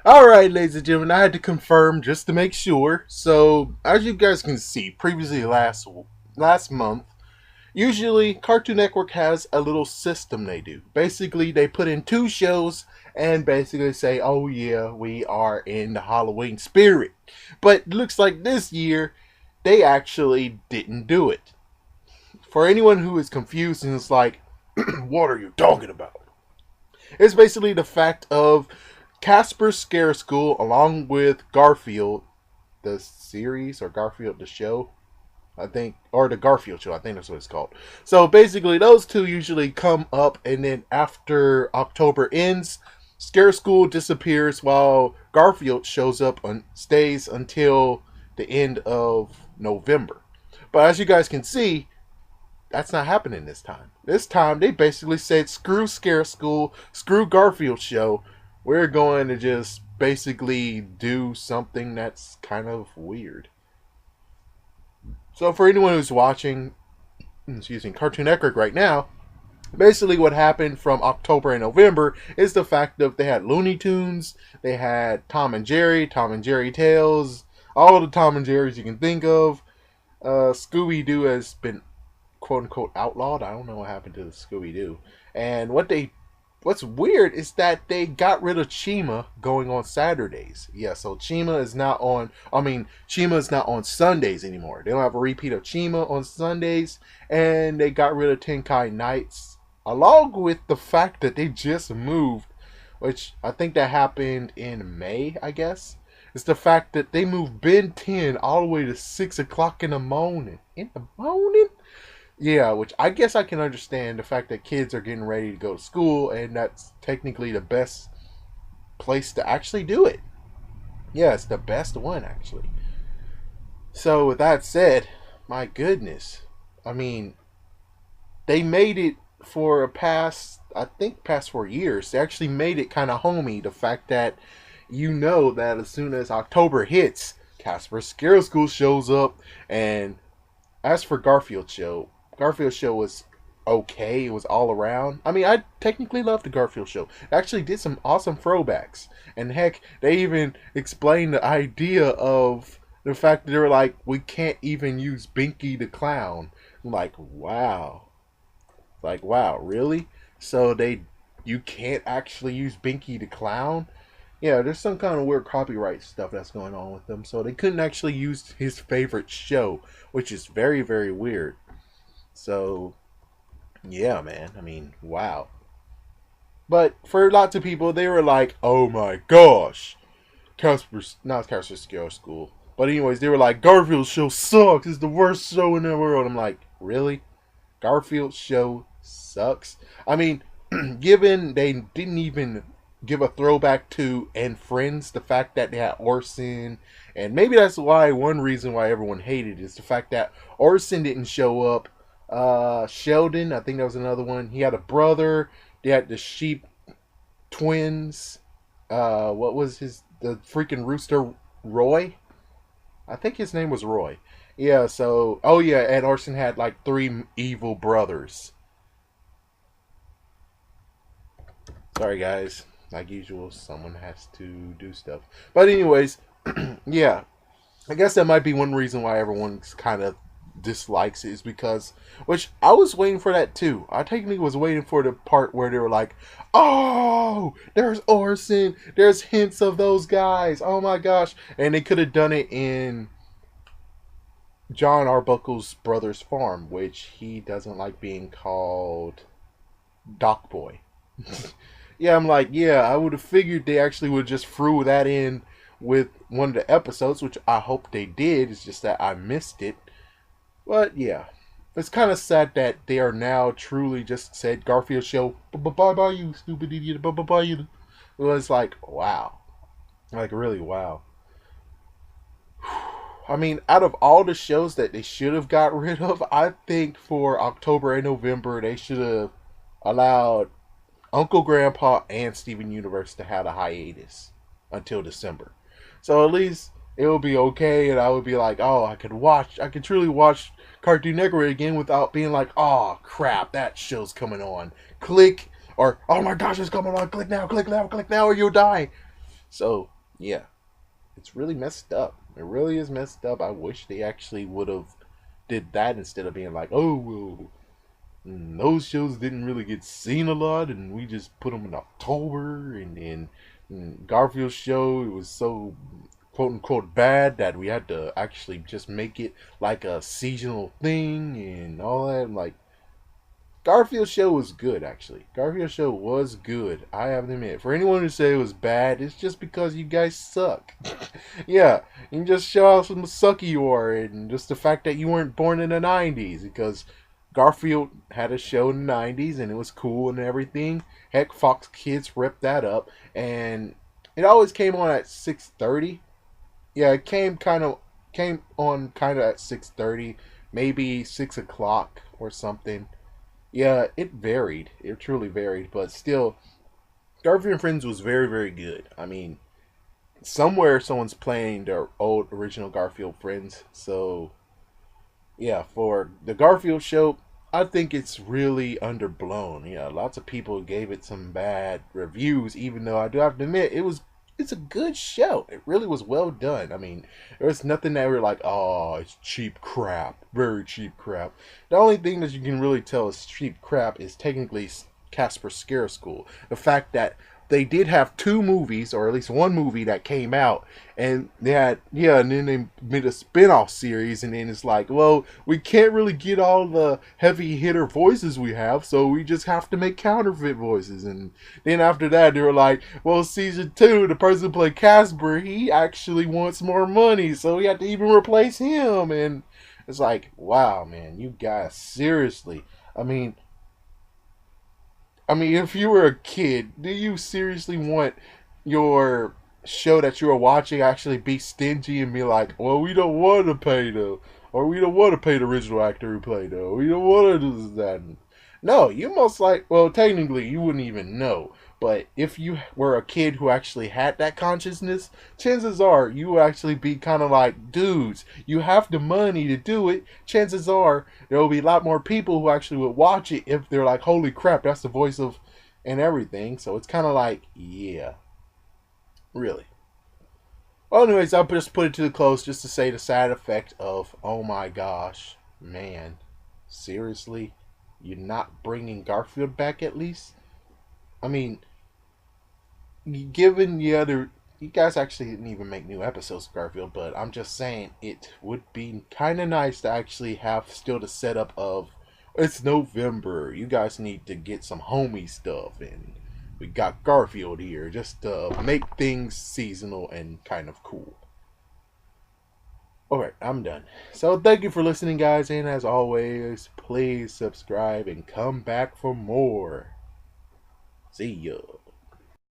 Alright, ladies and gentlemen, I had to confirm just to make sure. So, as you guys can see, previously last month, usually Cartoon Network has a little system they do. Basically, they put in two shows and basically say, oh yeah, we are in the Halloween spirit. But looks like this year, they actually didn't do it. For anyone who is confused and is like, what are you talking about? It's basically the fact of Casper Scare School along with Garfield, the series, or Garfield the show, I think, or the Garfield Show, I think that's what it's called. So basically, those two usually come up, and then after October ends, Scare School disappears while Garfield shows up and stays until the end of November. But as you guys can see, that's not happening this time. This time, they basically said, screw Scare School, screw Garfield Show. We're going to just basically do something that's kind of weird. So for anyone who's watching, Cartoon Network right now, basically what happened from October and November is the fact that they had Looney Tunes, they had Tom and Jerry Tales, all the Tom and Jerry's you can think of. Scooby-Doo has been quote-unquote outlawed. I don't know what happened to the Scooby-Doo. And what's weird is that they got rid of Chima going on Saturdays. Yeah, so Chima is not on Sundays anymore. They don't have a repeat of Chima on Sundays, and they got rid of Tenkai Nights, along with the fact that they just moved, which I think that happened in May, I guess. It's the fact that they moved Ben 10 all the way to 6 o'clock in the morning. In the morning? Yeah, which I guess I can understand the fact that kids are getting ready to go to school, and that's technically the best place to actually do it. Yeah, it's the best one, actually. So, with that said, my goodness. I mean, they made it for past 4 years. They actually made it kind of homey. The fact that that as soon as October hits, Casper Scare School shows up, and as for Garfield Show was okay. It was all around. I mean, I technically loved the Garfield Show. It actually did some awesome throwbacks. And heck, they even explained the idea of the fact that they were like, we can't even use Binky the Clown. I'm like, wow. Like, wow, really? So you can't actually use Binky the Clown? Yeah, there's some kind of weird copyright stuff that's going on with them. So they couldn't actually use his favorite show, which is very, very weird. So, yeah, man. I mean, wow. But for lots of people, they were like, oh my gosh. Not Casper Scare School. But anyways, they were like, Garfield Show sucks. It's the worst show in the world. I'm like, really? Garfield Show sucks? I mean, given they didn't even give a throwback to and Friends, the fact that they had Orson, and maybe that's one reason why everyone hated it, is the fact that Orson didn't show up. Sheldon, I think that was another one. He had a brother. They had the sheep twins. What was the freaking rooster? Roy? I think his name was Roy. Yeah, so, oh yeah, and Orson had like 3 evil brothers. Sorry guys, like usual, someone has to do stuff. But anyways, yeah, I guess that might be one reason why everyone's kind of dislikes it, is because, which I was waiting for that too. I technically was waiting for the part where they were like, oh, there's Orson, there's hints of those guys, oh my gosh. And they could have done it in John Arbuckle's brother's farm, which he doesn't like being called Doc Boy. Yeah, I'm like, yeah, I would have figured they actually would just threw that in with one of the episodes, which I hope they did. It's just that I missed it. But yeah, it's kind of sad that they are now truly just said Garfield Show, bye-bye you stupid idiot, bye-bye you. It was like, wow. Like, really, wow. I mean, out of all the shows that they should have got rid of, I think for October and November, they should have allowed Uncle Grandpa and Steven Universe to have a hiatus until December. So at least it will be okay, and I would be like, oh, I could truly watch Cartoon Network again without being like, oh, crap, that show's coming on. Click, or, oh my gosh, it's coming on, click now, or you'll die. So, Yeah, it's really messed up. It really is messed up. I wish they actually would have did that instead of being like, oh, well, those shows didn't really get seen a lot, and we just put them in October. And Garfield Show, it was so quote unquote bad that we had to actually just make it like a seasonal thing and all that. Like, Garfield Show was good, actually. Garfield Show was good. I have to admit. For anyone who say it was bad, it's just because you guys suck. Yeah, you can just show how some sucky you are, and just the fact that you weren't born in the '90s. Because Garfield had a show in the '90s, and it was cool and everything. Heck, Fox Kids ripped that up, and it always came on at 6:30. Yeah, it came on kind of at 6:30, maybe 6 o'clock or something. Yeah, it varied. It truly varied, but still, Garfield and Friends was very, very good. I mean, somewhere someone's playing their old original Garfield Friends. So, yeah, for the Garfield show, I think it's really underblown. Yeah, lots of people gave it some bad reviews, even though I do have to admit it's a good show. It really was well done. I mean, there was nothing that were like, oh, it's cheap crap, very cheap crap. The only thing that you can really tell is cheap crap is technically Casper Scare School. The fact that they did have two movies, or at least one movie that came out, and they had, yeah, and then they made a spin-off series, and then it's like, well, we can't really get all the heavy hitter voices we have, so we just have to make counterfeit voices. And then after that, they were like, well, season two, the person who played Casper, he actually wants more money, so we have to even replace him. And it's like, wow, man, you guys, seriously. I mean, if you were a kid, do you seriously want your show that you were watching actually be stingy and be like, well, we don't want to pay the, or we don't want to pay the original actor who played it, or we don't want to do that. No, you most like, well, technically, you wouldn't even know. But if you were a kid who actually had that consciousness, chances are you would actually be kind of like, dudes, you have the money to do it. Chances are there will be a lot more people who actually would watch it if they're like, holy crap, that's the voice of and everything. So it's kind of like, yeah, really. Well, anyways, I'll just put it to the close just to say the sad effect of, oh my gosh, man, seriously, you're not bringing Garfield back at least? I mean, given the other, you guys actually didn't even make new episodes of Garfield, but I'm just saying it would be kind of nice to actually have still the setup of, it's November, you guys need to get some homie stuff, and we got Garfield here just to make things seasonal and kind of cool. Alright, I'm done. So thank you for listening, guys, and as always, please subscribe and come back for more. See ya.